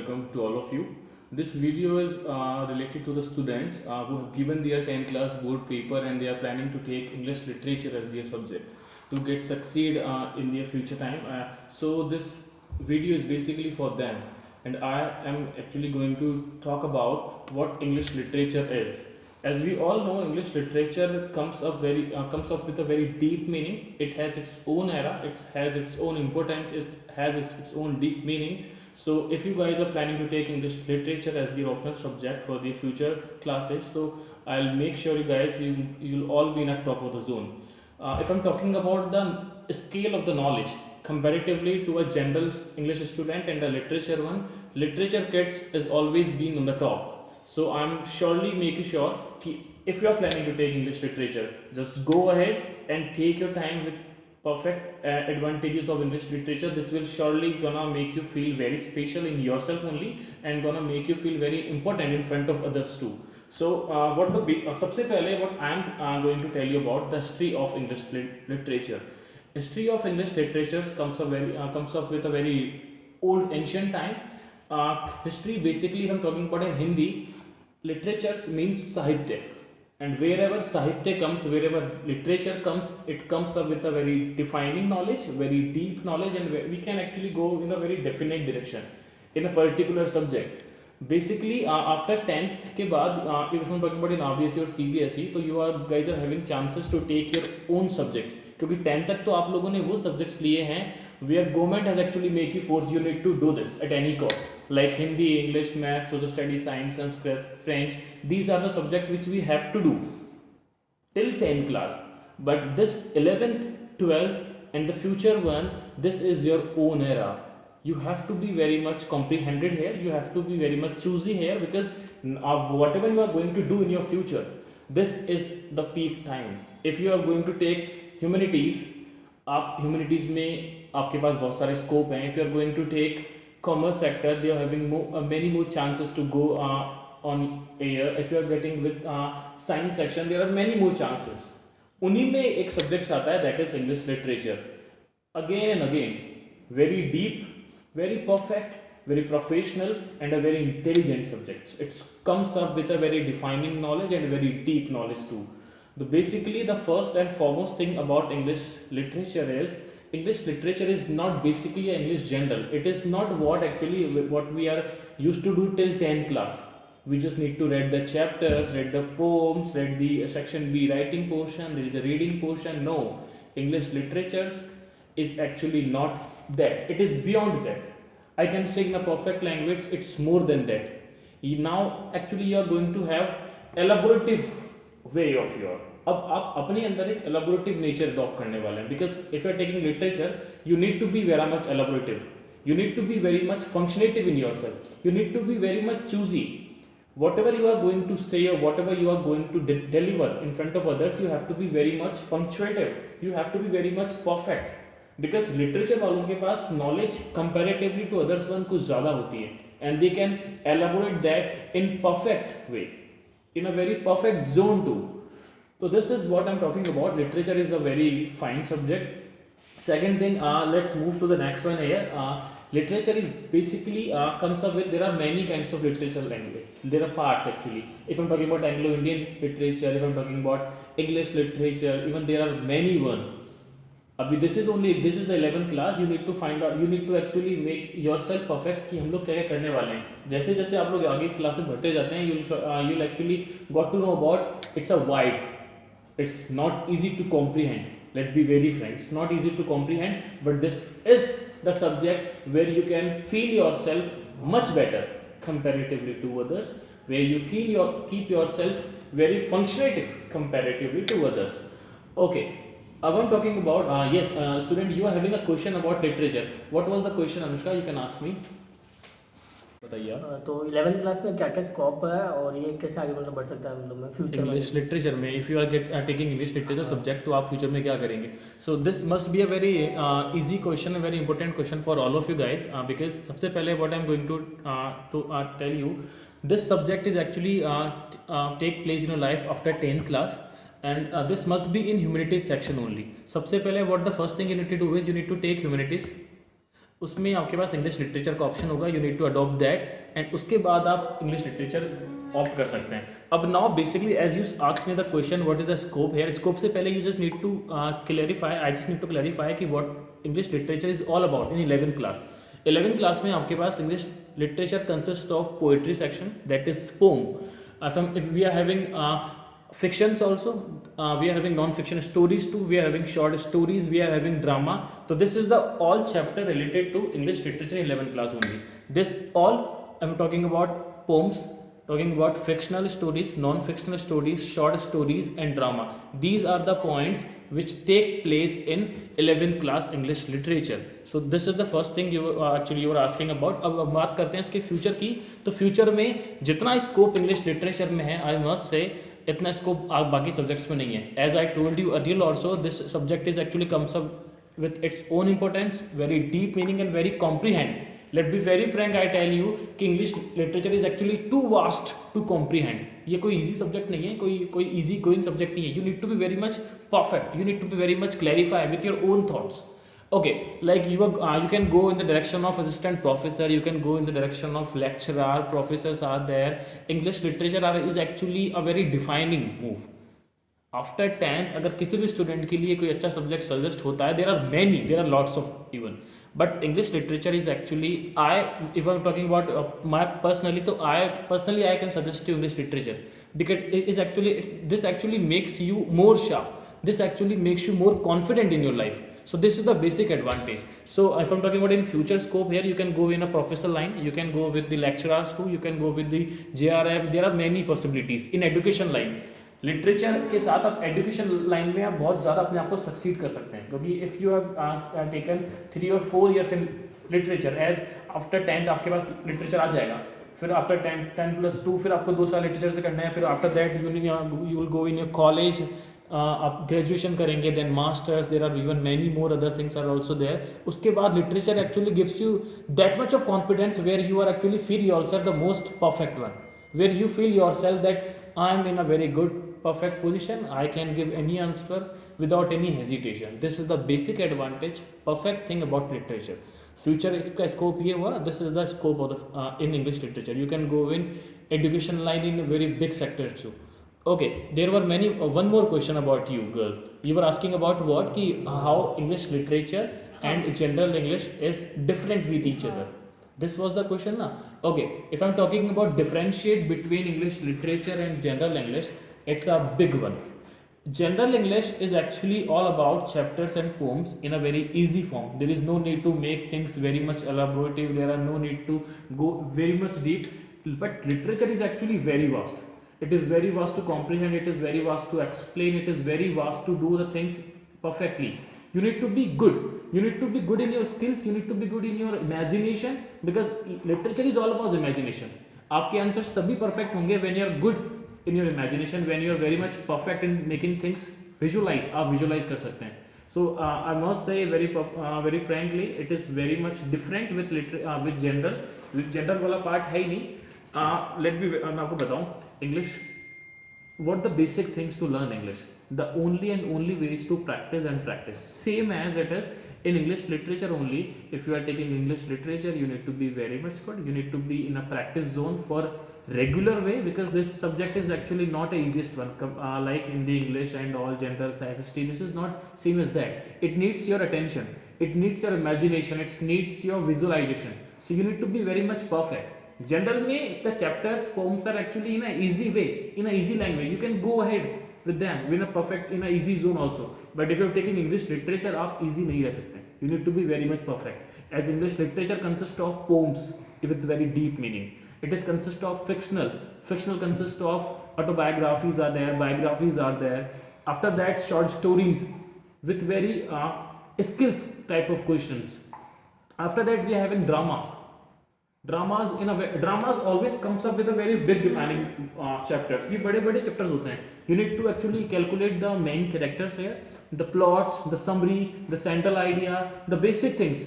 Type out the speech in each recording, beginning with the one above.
welcome to all of you. This video is related to the students who have given their 10th class board paper and they are planning to take English literature as their subject to get succeed in their future time. So this video is basically for them, and I am actually going to talk about what English literature is. As we all know, English literature comes up with a very deep meaning. It has its own era, it has its own importance, it has its own deep meaning. So if you guys are planning to take English literature as the optional subject for the future classes, so I'll make sure you guys you'll all be in a top of the zone. If I'm talking about the scale of the knowledge comparatively to a general English student and a literature one, literature kids is always been on the top. So I'm surely making sure कि if you are planning to take English literature, just go ahead and take your time with perfect advantages of English literature. This will surely gonna make you feel very special in yourself only and gonna make you feel very important in front of others too. So सबसे पहले what I'm going to tell you about the history of English literature. History of English literature comes up with a very old ancient time. History basically, if I'm talking about in Hindi, literatures means sahitya, and wherever sahitya comes, wherever literature comes, it comes up with a very defining knowledge, very deep knowledge, and we can actually go in a very definite direction in a particular subject. Basically after 10th के बाद if I'm talking about in RBSE और CBSE, तो you are guys are having chances to take your own subjects, क्योंकि 10th तक तो आप लोगों ने वो subjects लिए हैं where government has actually make you force you need to do this at any cost, like Hindi, English, Math, Social Studies, Science, Sanskrit, French. These are the subjects which we have to do till 10th class. But this 11th, 12th and the future one, this is your own era. You have to be very much comprehended here, you have to be very much choosy here, because of whatever you are going to do in your future, this is the peak time. If you are going to take humanities, आप humanities में आपके पास बहुत सारे scope हैं. If you are going to take commerce sector, they are having many more chances to go on air. If you are getting with science section, there are many more chances. उन्हीं में एक subject आता है, that is English literature. Again and again, very deep, very perfect, very professional and a very intelligent subject. It comes up with a very defining knowledge and very deep knowledge too. Basically the first and foremost thing about English literature is not basically an English general. It is not what we are used to do till 10th class. We just need to read the chapters, read the poems, read the section B writing portion, there is a reading portion. No, English literatures is actually not that. It is beyond that. I can say in a perfect language, it's more than that. Now actually you are going to have elaborative way of your, अब आप अपने अंदर एक elaborative nature adopt करने वाले हैं, because if you are taking literature, you need to be very much elaborative, you need to be very much functionative in yourself, you need to be very much choosy. Whatever you are going to say or whatever you are going to deliver in front of others, you have to be very much punctuative, you have to be very much perfect, because literature वालों के पास knowledge comparatively to others one कुछ ज़्यादा होती है, and they can elaborate that in perfect way, in a very perfect zone too. So this is what I'm talking about. Literature is a very fine subject. Second thing, let's move to the next one here. Literature is basically comes up with, there are many kinds of literature language. There are parts actually. If I'm talking about Anglo-Indian literature, if I'm talking about English literature, even there are many one. अभी this is the 11th class. You need to find out, you need to actually make yourself perfect कि हम लोग क्या क्या करने वाले हैं. जैसे जैसे आप लोग आगे क्लास में बढ़ते जाते हैं, you'll actually got to know about, it's a wide, it's not easy to comprehend. Let's be very frank, it's not easy to comprehend, but this is the subject where you can feel yourself much better comparatively to others, where you keep yourself very functionative comparatively to others. Okay, I'm talking about yes, student, you are having a question about literature. What was the question, Anushka? You can ask me. बताइए आप. तो 11th class में क्या क्या scope है और ये कैसे आगे मतलब बढ़ सकता है मतलब में फ्यूचर में इंग्लिश लिटरेचर में, if you are taking English literature subject, तो आप फ्यूचर में क्या करेंगे? So this must be a very easy question, very important question for all of you guys, because सबसे पहले what I am going to tell you, this subject is actually take place in your life after 10th class, and this must be in humanities section only. सबसे पहले what the first thing you need to do is you need to take humanities. उसमें आपके पास English literature का option होगा, you need to adopt that, and उसके बाद आप इंग्लिश लिटरेचर ऑप्ट कर सकते हैं. अब now basically as you asked me the question what is the scope here, scope से पहले you just need to clarify, I just need to clarify कि what English literature is all about in 11th class. 11th class में आपके पास English literature consist of poetry section, that is poem. If we are having fictions also, we are having non-fiction stories too, we are having short stories, we are having drama. So this is the all chapter related to English literature in 11th class only. This all I'm talking about poems, talking about fictional stories, non-fictional stories, short stories and drama. These are the points which take place in 11th class English literature. So this is the first thing you actually you were asking about. अब बात करते हैं इसके future की. तो future में जितना scope English literature में है, आई मस्ट से इतना स्कोप बाकी सब्जेक्ट्स में नहीं है. As I told you earlier also, this subject is actually comes up with its own importance, very deep meaning and very comprehend. Let be very frank, I tell you कि English literature is actually too vast to comprehend. ये कोई easy subject नहीं है, कोई easy going subject नहीं है. You need to be very much perfect. You need to be very much clarify with your own thoughts. Okay, like you can go in the direction of assistant professor, you can go in the direction of lecturer, professors are there. English literature is actually a very defining move. After 10th अगर किसी भी student के लिए कोई अच्छा subject suggest होता है, there are lots of even, but English literature is actually, I if I am talking about my personally, तो I can suggest you English literature because is actually this actually makes you more sharp, this actually makes you more confident in your life. So this is the basic advantage. So if I'm talking about in future scope here, you can go in a professor line, you can go with the lecturers too, you can go with the JRF. There are many possibilities in education line. Literature के साथ आप education line में आप बहुत ज़्यादा अपने आप को सक्सीड कर सकते हैं, क्योंकि if you have taken 3 or 4 years in literature, as after 10th आपके पास लिटरेचर आ जाएगा, फिर आफ्टर 10+2 फिर आपको 2 साल लिटरेचर से करना है, फिर after that you will go in your college, आप ग्रेजुएशन करेंगे, then masters, there are even many more other things are also there. उसके बाद literature actually gives you that much of confidence where you are actually feel yourself the most perfect one, where you feel yourself that I am in a very good perfect position, I can give any answer without any hesitation. This is the basic advantage, perfect thing about literature. Future इसका scope ये हुआ, this is the scope of the in English literature. You can go in education line in a very big sector too. Okay, there were many one more question about you girl. You were asking about what कि how English literature and general English is different with each other. This was the question na. Okay, if I'm talking about differentiate between English literature and general English, it's a big one. General English is actually all about chapters and poems in a very easy form. There is no need to make things very much elaborative, there are no need to go very much deep, but literature is actually very vast. It is very vast to comprehend, it is very vast to explain, it is very vast to do the things perfectly. You need to be good, you need to be good in your skills, you need to be good in your imagination, because literature is all about imagination. आपके answers तभी perfect होंगे when you are good in your imagination, when you are very much perfect in making things visualize, आप visualize कर सकते हैं. So I must say very frankly, it is very much different with general. With general वाला part है ही नहीं. मैं आपको बताऊँ English, what the basic things to learn English. The only and only way is to practice and practice, same as it is in English literature only. If you are taking English literature, you need to be very much good, you need to be in a practice zone for regular way, because this subject is actually not the easiest one, like Hindi, English and all general science stream. This is not same as that. It needs your attention, it needs your imagination, it needs your visualization. So you need to be very much perfect. General में the chapters, poems are actually in a easy way, in a easy language, you can go ahead with them in a perfect, in a easy zone also. But if you are taking English literature, आप easy नहीं रह सकते. You need to be very much perfect, as English literature consists of poems with very deep meaning. It is consist of fictional consists of autobiographies are there, biographies are there. After that, short stories with very skills type of questions. After that, we are having dramas. Dramas always comes up with a very big defining chapters. ये बड़े chapters होते हैं. You need to actually calculate the main characters here, the plots, the summary, the central idea, the basic things.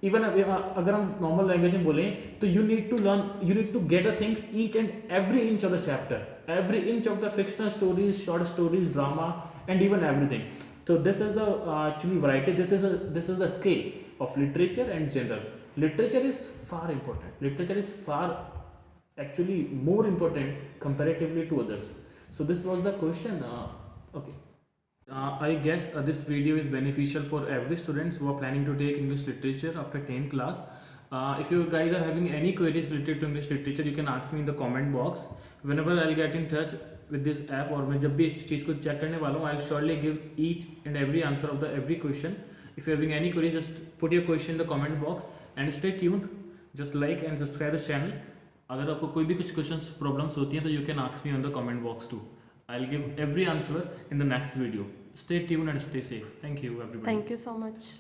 Even अगर हम normal language में बोलें, तो you need to learn, you need to get the things, each and every inch of the chapter, every inch of the fictional stories, short stories, drama, and even everything. So this is the actually variety. This is the scale of literature and general. literature is far important. Literature is far actually more important comparatively to others. So this was the question. Okay. I guess this video is beneficial for every students who are planning to take English literature after 10th class. If you guys are having any queries related to English literature, you can ask me in the comment box. Whenever I'll get in touch with this app, और मैं जब भी इस चीज़ को check करने वाला हूँ, I'll surely give each and every answer of the every question. If you're having any queries, just put your question in the comment box and stay tuned. Just like and subscribe the channel. अगर आपको कोई भी कुछ questions problems होती हैं तो you can ask me on the comment box too. I'll give every answer in the next video. Stay tuned and stay safe. Thank you everybody. Thank you so much.